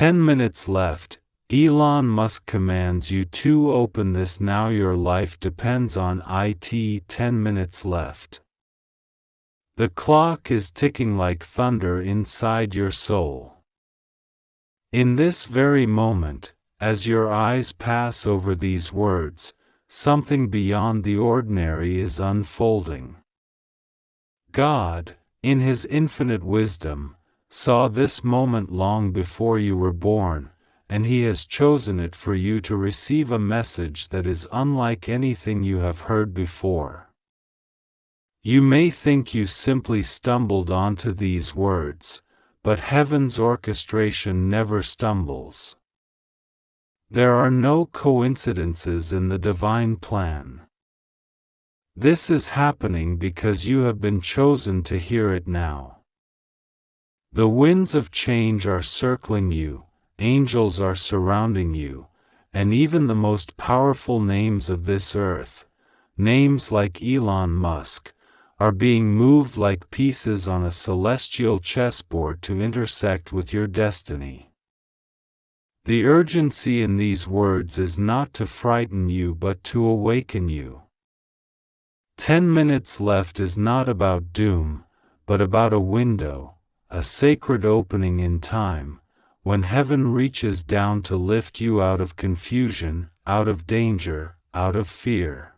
10 minutes left. Elon Musk commands you to open this now. Your life depends on it. 10 minutes left. The clock is ticking like thunder inside your soul. In this very moment, as your eyes pass over these words, something beyond the ordinary is unfolding. God, in His infinite wisdom, saw this moment long before you were born, and He has chosen it for you to receive a message that is unlike anything you have heard before. You may think you simply stumbled onto these words, but heaven's orchestration never stumbles. There are no coincidences in the divine plan. This is happening because you have been chosen to hear it now. The winds of change are circling you, angels are surrounding you, and even the most powerful names of this earth, names like Elon Musk, are being moved like pieces on a celestial chessboard to intersect with your destiny. The urgency in these words is not to frighten you but to awaken you. 10 minutes left is not about doom, but about a window, a sacred opening in time, when heaven reaches down to lift you out of confusion, out of danger, out of fear.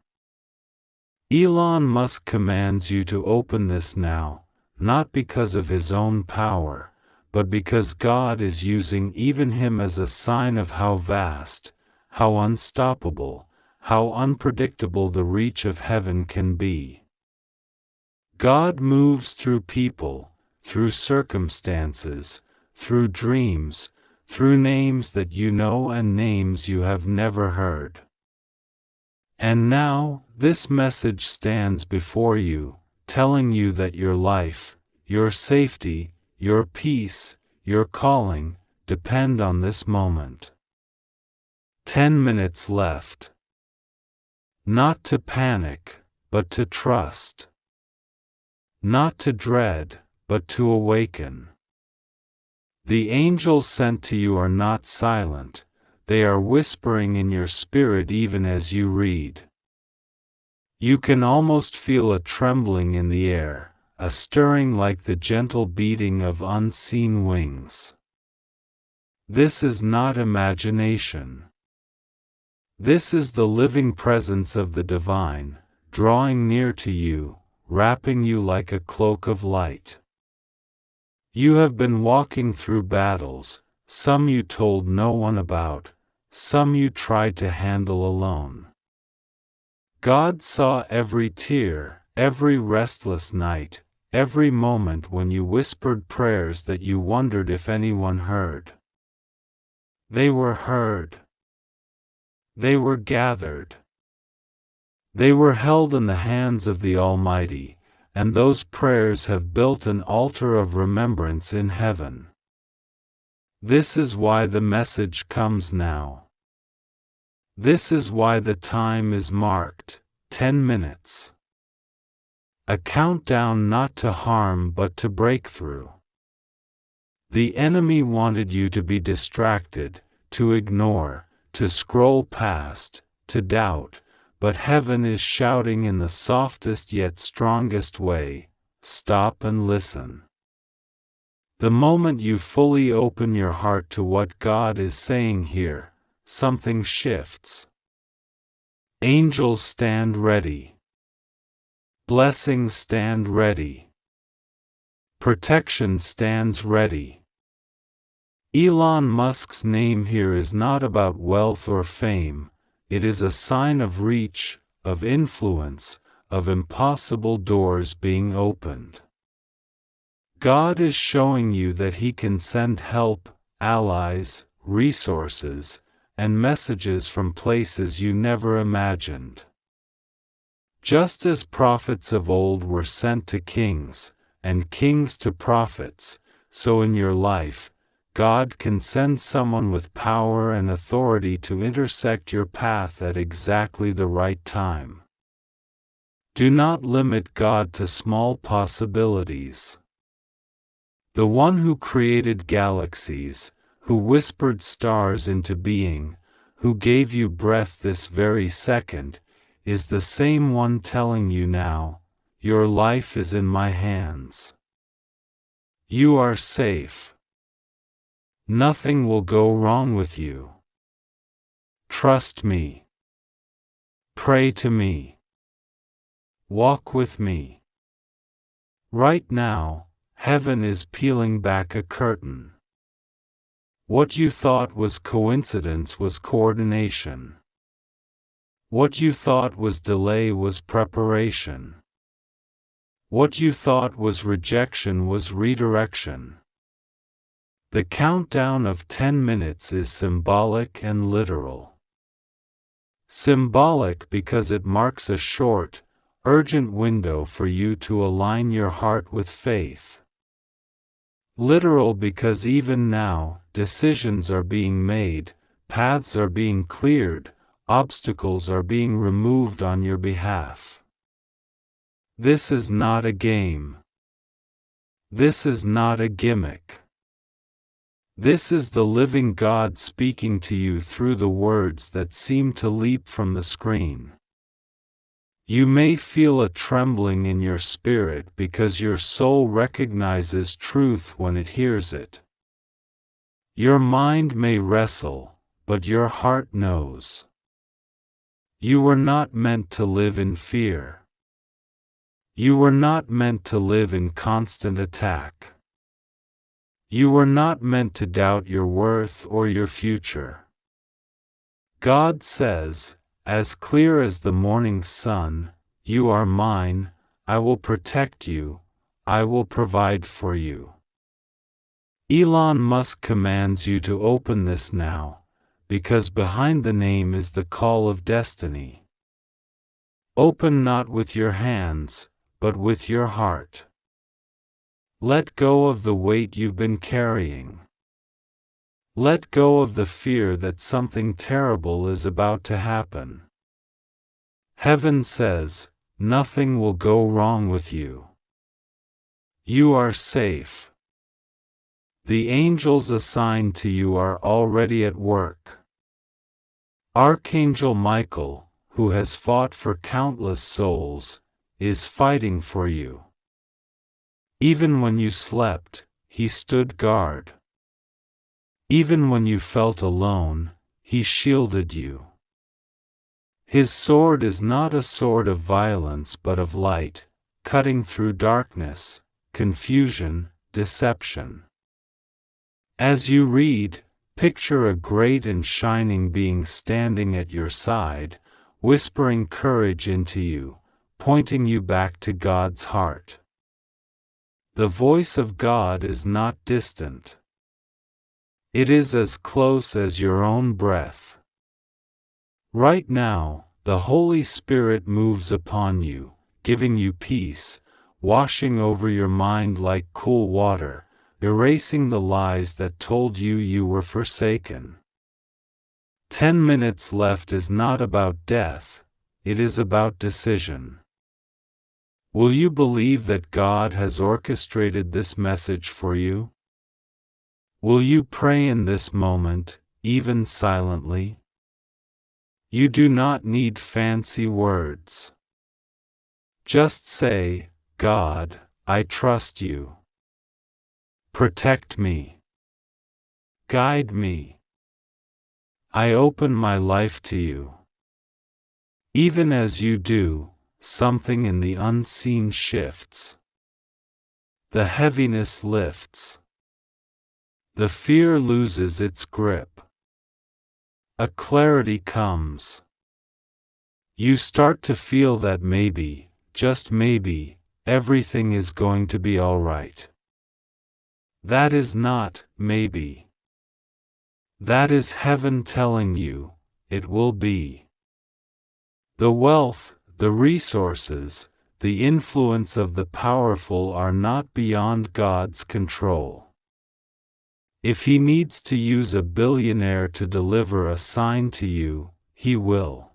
Elon Musk commands you to open this now, not because of his own power, but because God is using even him as a sign of how vast, how unstoppable, how unpredictable the reach of heaven can be. God moves through people, through circumstances, through dreams, through names that you know and names you have never heard. And now, this message stands before you, telling you that your life, your safety, your peace, your calling, depend on this moment. 10 minutes left. Not to panic, but to trust. Not to dread, but to awaken. The angels sent to you are not silent, they are whispering in your spirit even as you read. You can almost feel a trembling in the air, a stirring like the gentle beating of unseen wings. This is not imagination. This is the living presence of the divine, drawing near to you, wrapping you like a cloak of light. You have been walking through battles, some you told no one about, some you tried to handle alone. God saw every tear, every restless night, every moment when you whispered prayers that you wondered if anyone heard. They were heard. They were gathered. They were held in the hands of the Almighty, and those prayers have built an altar of remembrance in heaven. This is why the message comes now. This is why the time is marked, 10 minutes. A countdown not to harm but to breakthrough. The enemy wanted you to be distracted, to ignore, to scroll past, to doubt, but heaven is shouting in the softest yet strongest way, stop and listen. The moment you fully open your heart to what God is saying here, something shifts. Angels stand ready. Blessings stand ready. Protection stands ready. Elon Musk's name here is not about wealth or fame. It is a sign of reach, of influence, of impossible doors being opened. God is showing you that He can send help, allies, resources, and messages from places you never imagined. Just as prophets of old were sent to kings, and kings to prophets, so in your life, God can send someone with power and authority to intersect your path at exactly the right time. Do not limit God to small possibilities. The one who created galaxies, who whispered stars into being, who gave you breath this very second, is the same one telling you now, your life is in my hands. You are safe. Nothing will go wrong with you. Trust me. Pray to me. Walk with me. Right now, heaven is peeling back a curtain. What you thought was coincidence was coordination. What you thought was delay was preparation. What you thought was rejection was redirection. The countdown of 10 minutes is symbolic and literal. Symbolic because it marks a short, urgent window for you to align your heart with faith. Literal because even now, decisions are being made, paths are being cleared, obstacles are being removed on your behalf. This is not a game. This is not a gimmick. This is the living God speaking to you through the words that seem to leap from the screen. You may feel a trembling in your spirit because your soul recognizes truth when it hears it. Your mind may wrestle, but your heart knows. You were not meant to live in fear. You were not meant to live in constant attack. You were not meant to doubt your worth or your future. God says, as clear as the morning sun, you are mine, I will protect you, I will provide for you. Elon Musk commands you to open this now, because behind the name is the call of destiny. Open not with your hands, but with your heart. Let go of the weight you've been carrying. Let go of the fear that something terrible is about to happen. Heaven says, nothing will go wrong with you. You are safe. The angels assigned to you are already at work. Archangel Michael, who has fought for countless souls, is fighting for you. Even when you slept, he stood guard. Even when you felt alone, he shielded you. His sword is not a sword of violence but of light, cutting through darkness, confusion, deception. As you read, picture a great and shining being standing at your side, whispering courage into you, pointing you back to God's heart. The voice of God is not distant. It is as close as your own breath. Right now, the Holy Spirit moves upon you, giving you peace, washing over your mind like cool water, erasing the lies that told you you were forsaken. 10 minutes left is not about death, it is about decision. Will you believe that God has orchestrated this message for you? Will you pray in this moment, even silently? You do not need fancy words. Just say, God, I trust you. Protect me. Guide me. I open my life to you. Even as you do, something in the unseen shifts. The heaviness lifts. The fear loses its grip. A clarity comes. You start to feel that maybe, just maybe, everything is going to be all right. That is not maybe. That is heaven telling you, it will be. The wealth, the resources, the influence of the powerful are not beyond God's control. If He needs to use a billionaire to deliver a sign to you, He will.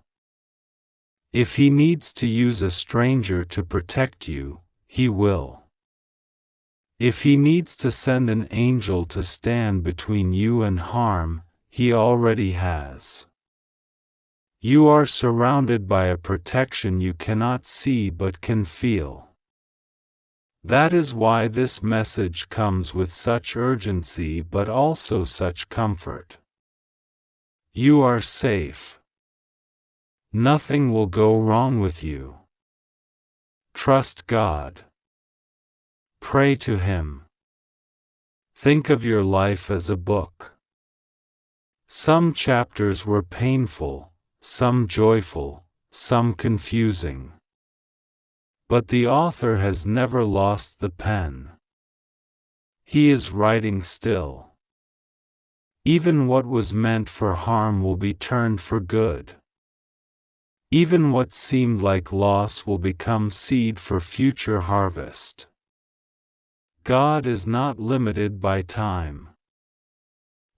If He needs to use a stranger to protect you, He will. If he needs to send an angel to stand between you and harm, he already has. You are surrounded by a protection you cannot see but can feel. That is why this message comes with such urgency but also such comfort. You are safe. Nothing will go wrong with you. Trust God. Pray to Him. Think of your life as a book. Some chapters were painful, some joyful, some confusing. But the author has never lost the pen. He is writing still. Even what was meant for harm will be turned for good. Even what seemed like loss will become seed for future harvest. God is not limited by time.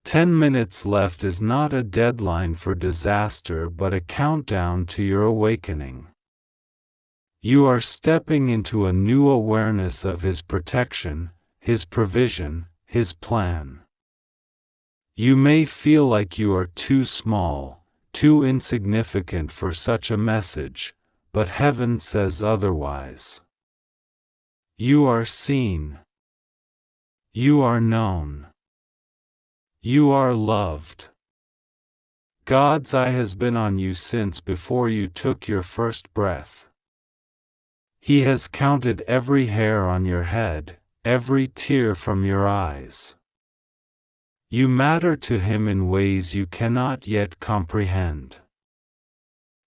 10 minutes left is not a deadline for disaster but a countdown to your awakening. You are stepping into a new awareness of His protection, His provision, His plan. You may feel like you are too small, too insignificant for such a message, but heaven says otherwise. You are seen. You are known. You are loved. God's eye has been on you since before you took your first breath. He has counted every hair on your head, every tear from your eyes. You matter to Him in ways you cannot yet comprehend.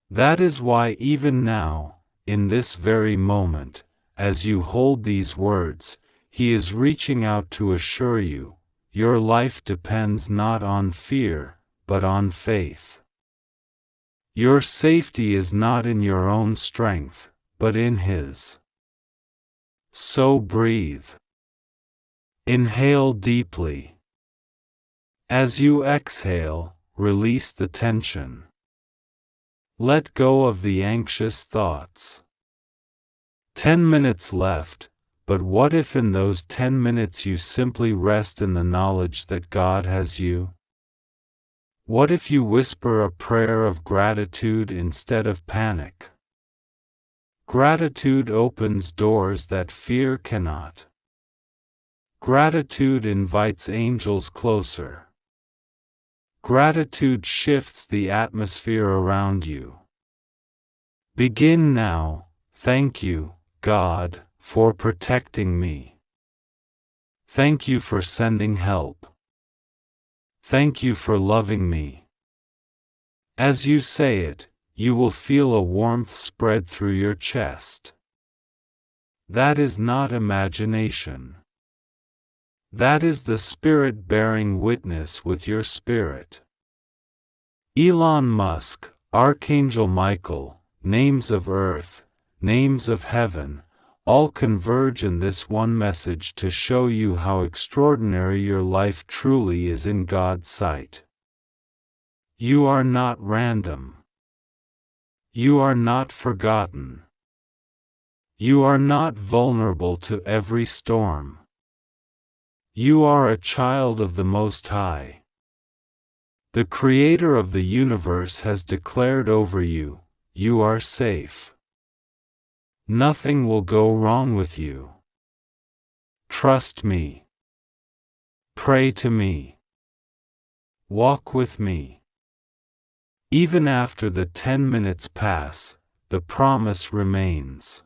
That is why even now, in this very moment, as you hold these words, He is reaching out to assure you, your life depends not on fear, but on faith. Your safety is not in your own strength, but in His. So breathe. Inhale deeply. As you exhale, release the tension. Let go of the anxious thoughts. 10 minutes left, but what if in those 10 minutes you simply rest in the knowledge that God has you? What if you whisper a prayer of gratitude instead of panic? Gratitude opens doors that fear cannot. Gratitude invites angels closer. Gratitude shifts the atmosphere around you. Begin now. Thank you, God, for protecting me. Thank you for sending help. Thank you for loving me. As you say it, you will feel a warmth spread through your chest. That is not imagination. That is the Spirit bearing witness with your spirit. Elon Musk, Archangel Michael, names of earth, names of heaven, all converge in this one message to show you how extraordinary your life truly is in God's sight. You are not random. You are not forgotten. You are not vulnerable to every storm. You are a child of the Most High. The Creator of the universe has declared over you, you are safe. Nothing will go wrong with you. Trust me. Pray to me. Walk with me. Even after the 10 minutes pass, the promise remains.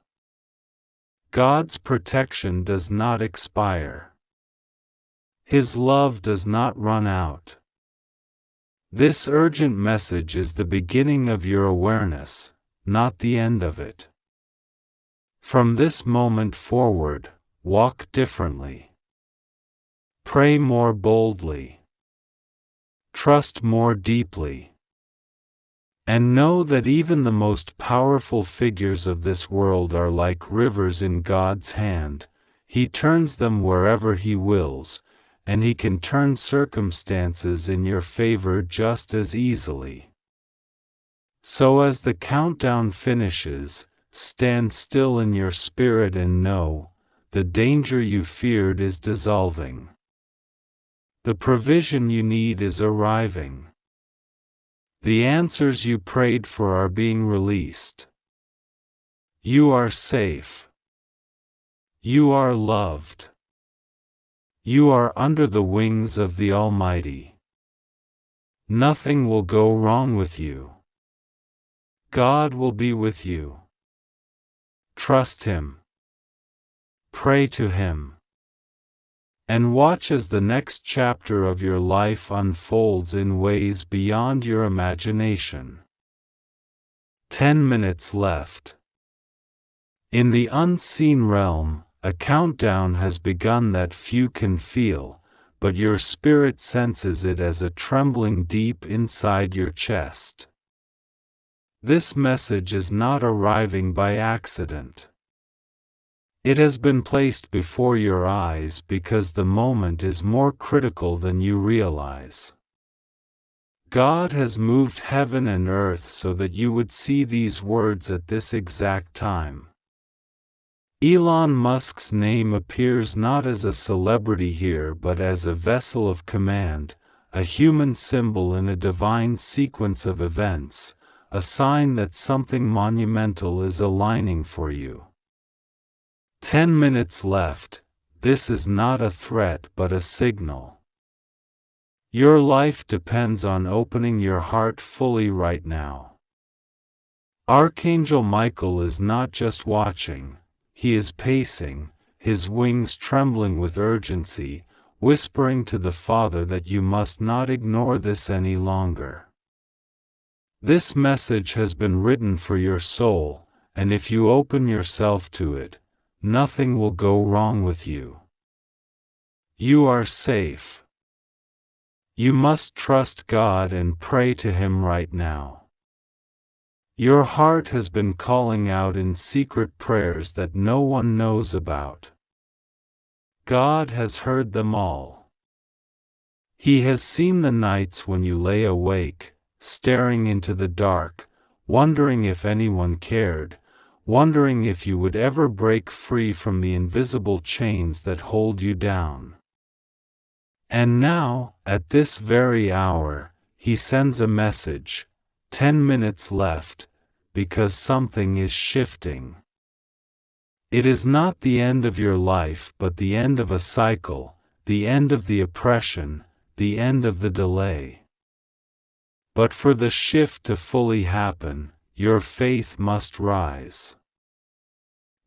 God's protection does not expire. His love does not run out. This urgent message is the beginning of your awareness, not the end of it. From this moment forward, walk differently. Pray more boldly. Trust more deeply. And know that even the most powerful figures of this world are like rivers in God's hand. He turns them wherever He wills, and He can turn circumstances in your favor just as easily. So as the countdown finishes, stand still in your spirit and know, the danger you feared is dissolving. The provision you need is arriving. The answers you prayed for are being released. You are safe. You are loved. You are under the wings of the Almighty. Nothing will go wrong with you. God will be with you. Trust Him. Pray to Him. And watch as the next chapter of your life unfolds in ways beyond your imagination. 10 minutes left. In the unseen realm, a countdown has begun that few can feel, but your spirit senses it as a trembling deep inside your chest. This message is not arriving by accident. It has been placed before your eyes because the moment is more critical than you realize. God has moved heaven and earth so that you would see these words at this exact time. Elon Musk's name appears not as a celebrity here but as a vessel of command, a human symbol in a divine sequence of events, a sign that something monumental is aligning for you. 10 minutes left. This is not a threat but a signal. Your life depends on opening your heart fully right now. Archangel Michael is not just watching, he is pacing, his wings trembling with urgency, whispering to the Father that you must not ignore this any longer. This message has been written for your soul, and if you open yourself to it, nothing will go wrong with you. You are safe. You must trust God and pray to Him right now. Your heart has been calling out in secret prayers that no one knows about. God has heard them all. He has seen the nights when you lay awake, staring into the dark, wondering if anyone cared, wondering if you would ever break free from the invisible chains that hold you down. And now, at this very hour, He sends a message. 10 minutes left, because something is shifting. It is not the end of your life but the end of a cycle, the end of the oppression, the end of the delay. But for the shift to fully happen, your faith must rise.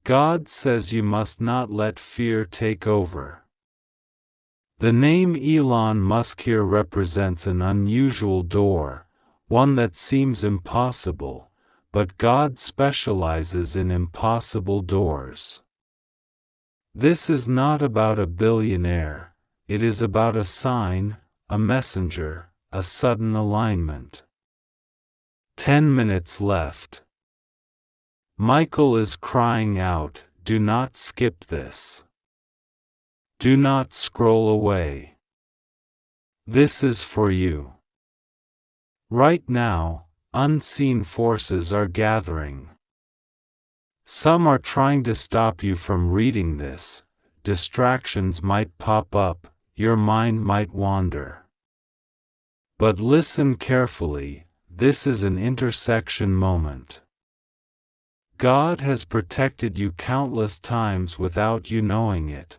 God says you must not let fear take over. The name Elon Musk here represents an unusual door, one that seems impossible, but God specializes in impossible doors. This is not about a billionaire, it is about a sign, a messenger, a sudden alignment. 10 minutes left. Michael is crying out, do not skip this. Do not scroll away. This is for you. Right now, unseen forces are gathering. Some are trying to stop you from reading this. Distractions might pop up, your mind might wander. But listen carefully, this is an intersection moment. God has protected you countless times without you knowing it.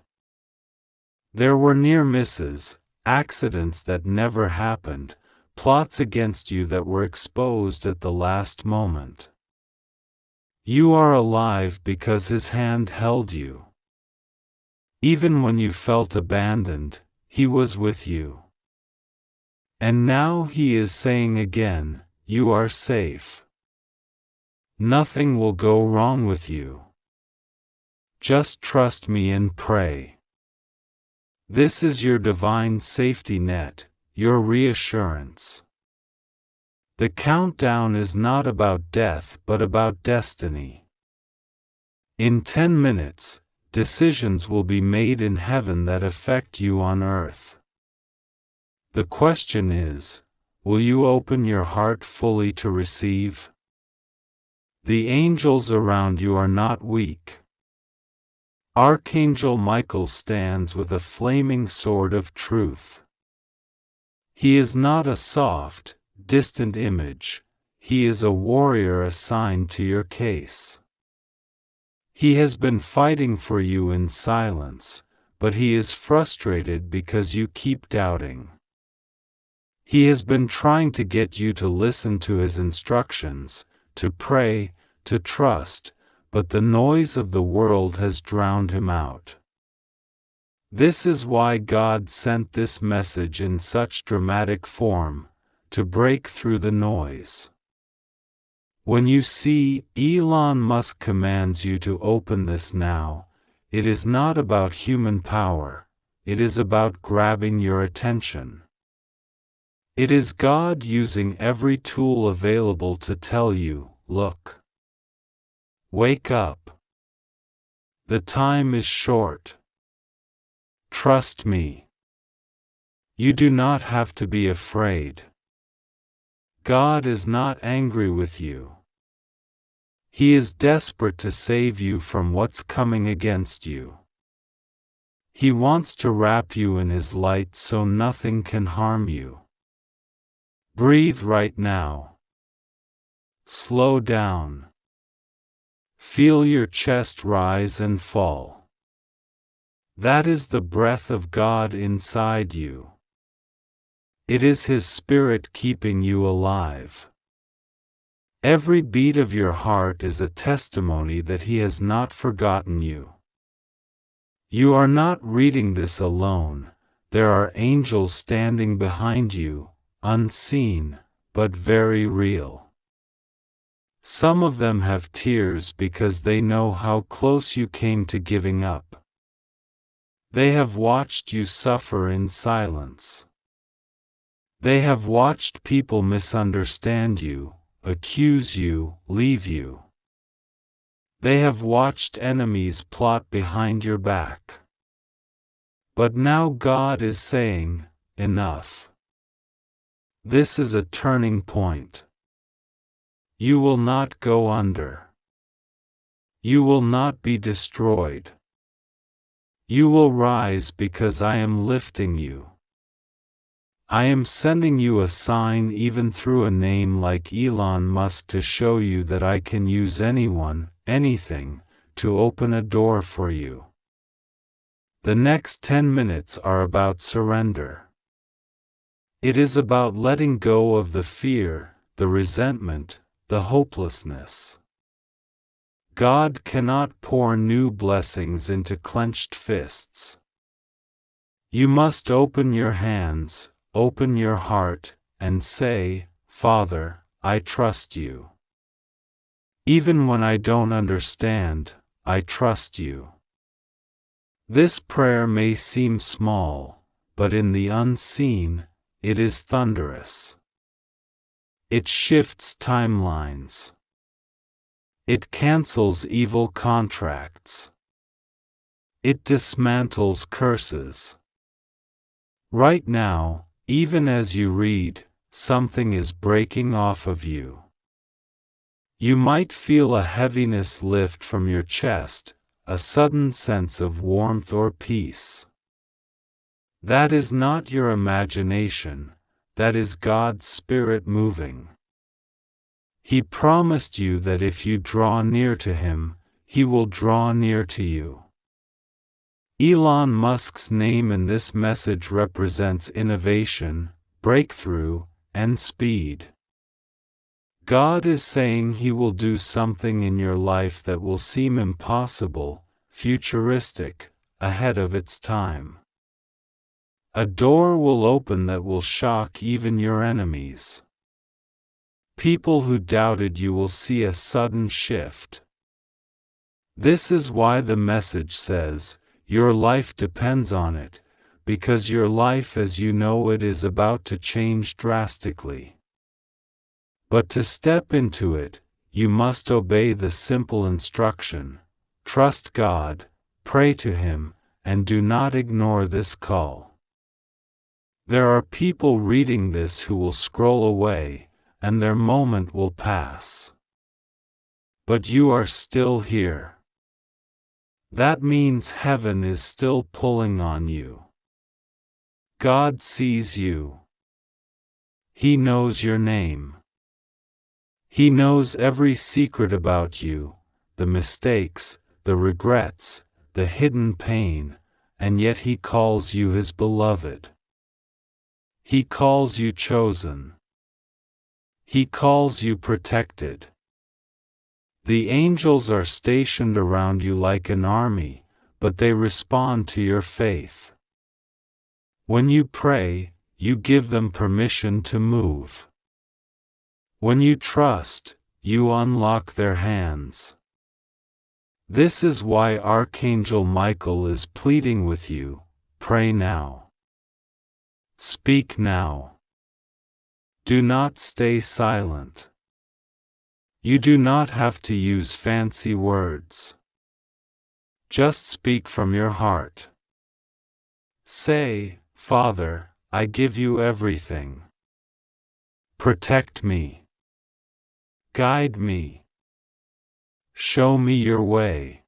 There were near misses, accidents that never happened, plots against you that were exposed at the last moment. You are alive because His hand held you. Even when you felt abandoned, He was with you. And now He is saying again, you are safe. Nothing will go wrong with you. Just trust me and pray. This is your divine safety net, your reassurance. The countdown is not about death but about destiny. In 10 minutes, decisions will be made in heaven that affect you on earth. The question is, will you open your heart fully to receive? The angels around you are not weak. Archangel Michael stands with a flaming sword of truth. He is not a soft, distant image, he is a warrior assigned to your case. He has been fighting for you in silence, but he is frustrated because you keep doubting. He has been trying to get you to listen to his instructions, to pray, to trust, but the noise of the world has drowned him out. This is why God sent this message in such dramatic form, to break through the noise. When you see Elon Musk commands you to open this now, it is not about human power, it is about grabbing your attention. It is God using every tool available to tell you, look. Wake up. The time is short. Trust me. You do not have to be afraid. God is not angry with you. He is desperate to save you from what's coming against you. He wants to wrap you in His light so nothing can harm you. Breathe right now. Slow down. Feel your chest rise and fall. That is the breath of God inside you. It is His Spirit keeping you alive. Every beat of your heart is a testimony that He has not forgotten you. You are not reading this alone, there are angels standing behind you, unseen, but very real. Some of them have tears because they know how close you came to giving up. They have watched you suffer in silence. They have watched people misunderstand you, accuse you, leave you. They have watched enemies plot behind your back. But now God is saying, enough. This is a turning point. You will not go under. You will not be destroyed. You will rise because I am lifting you. I am sending you a sign even through a name like Elon Musk to show you that I can use anyone, anything, to open a door for you. The next 10 minutes are about surrender. It is about letting go of the fear, the resentment, the hopelessness. God cannot pour new blessings into clenched fists. You must open your hands, open your heart, and say, Father, I trust you. Even when I don't understand, I trust you. This prayer may seem small, but in the unseen, it is thunderous. It shifts timelines. It cancels evil contracts. It dismantles curses. Right now, even as you read, something is breaking off of you. You might feel a heaviness lift from your chest, a sudden sense of warmth or peace. That is not your imagination, that is God's Spirit moving. He promised you that if you draw near to Him, He will draw near to you. Elon Musk's name in this message represents innovation, breakthrough, and speed. God is saying He will do something in your life that will seem impossible, futuristic, ahead of its time. A door will open that will shock even your enemies. People who doubted you will see a sudden shift. This is why the message says, your life depends on it, because your life as you know it is about to change drastically. But to step into it, you must obey the simple instruction: trust God, pray to Him, and do not ignore this call. There are people reading this who will scroll away, and their moment will pass. But you are still here. That means heaven is still pulling on you. God sees you. He knows your name. He knows every secret about you, the mistakes, the regrets, the hidden pain, and yet He calls you His beloved. He calls you chosen. He calls you protected. The angels are stationed around you like an army, but they respond to your faith. When you pray, you give them permission to move. When you trust, you unlock their hands. This is why Archangel Michael is pleading with you, pray now. Speak now. Do not stay silent. You do not have to use fancy words. Just speak from your heart. Say, Father, I give you everything. Protect me. Guide me. Show me your way.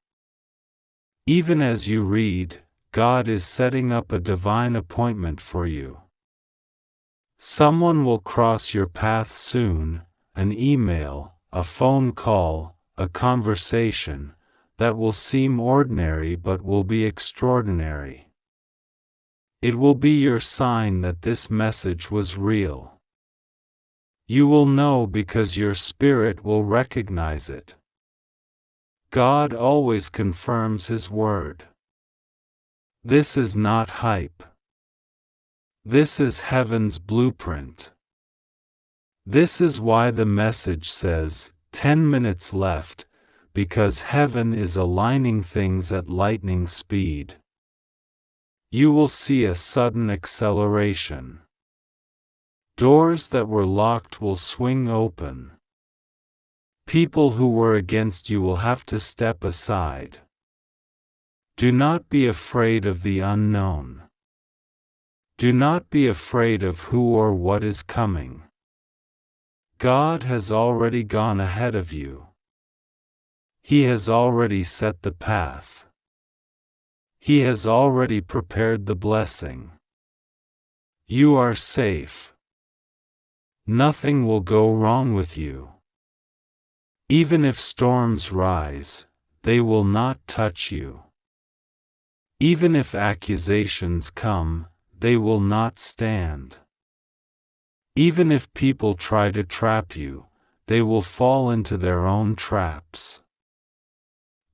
Even as you read, God is setting up a divine appointment for you. Someone will cross your path soon, an email, a phone call, a conversation, that will seem ordinary but will be extraordinary. It will be your sign that this message was real. You will know because your spirit will recognize it. God always confirms His word. This is not hype. This is heaven's blueprint. This is why the message says, 10 minutes left, because heaven is aligning things at lightning speed. You will see a sudden acceleration. Doors that were locked will swing open. People who were against you will have to step aside. Do not be afraid of the unknown. Do not be afraid of who or what is coming. God has already gone ahead of you. He has already set the path. He has already prepared the blessing. You are safe. Nothing will go wrong with you. Even if storms rise, they will not touch you. Even if accusations come, they will not stand. Even if people try to trap you, they will fall into their own traps.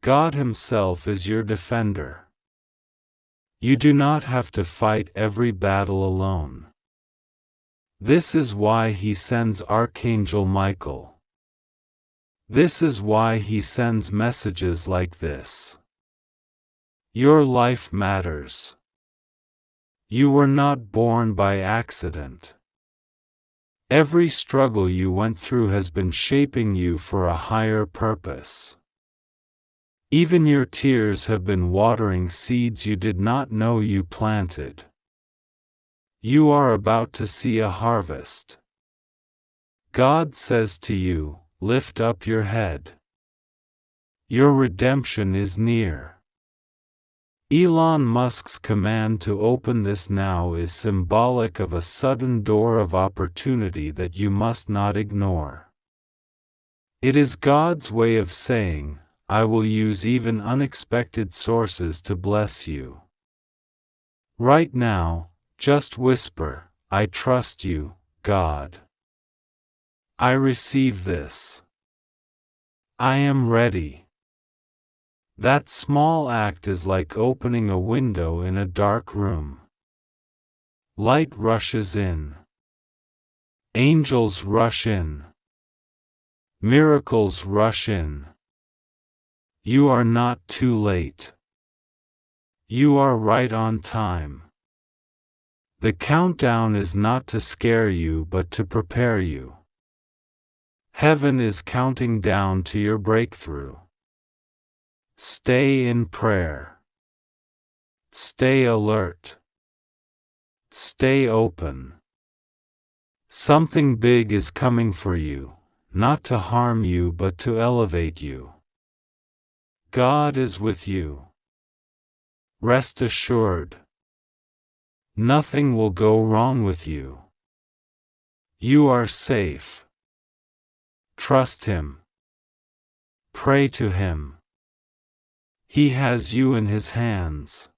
God Himself is your defender. You do not have to fight every battle alone. This is why He sends Archangel Michael. This is why He sends messages like this. Your life matters. You were not born by accident. Every struggle you went through has been shaping you for a higher purpose. Even your tears have been watering seeds you did not know you planted. You are about to see a harvest. God says to you, lift up your head. Your redemption is near. Elon Musk's command to open this now is symbolic of a sudden door of opportunity that you must not ignore. It is God's way of saying, I will use even unexpected sources to bless you. Right now, just whisper, I trust you, God. I receive this. I am ready. That small act is like opening a window in a dark room. Light rushes in. Angels rush in. Miracles rush in. You are not too late. You are right on time. The countdown is not to scare you but to prepare you. Heaven is counting down to your breakthrough. Stay in prayer. Stay alert. Stay open. Something big is coming for you, not to harm you but to elevate you. God is with you. Rest assured. Nothing will go wrong with you. You are safe. Trust him. Pray to him. He has you in his hands.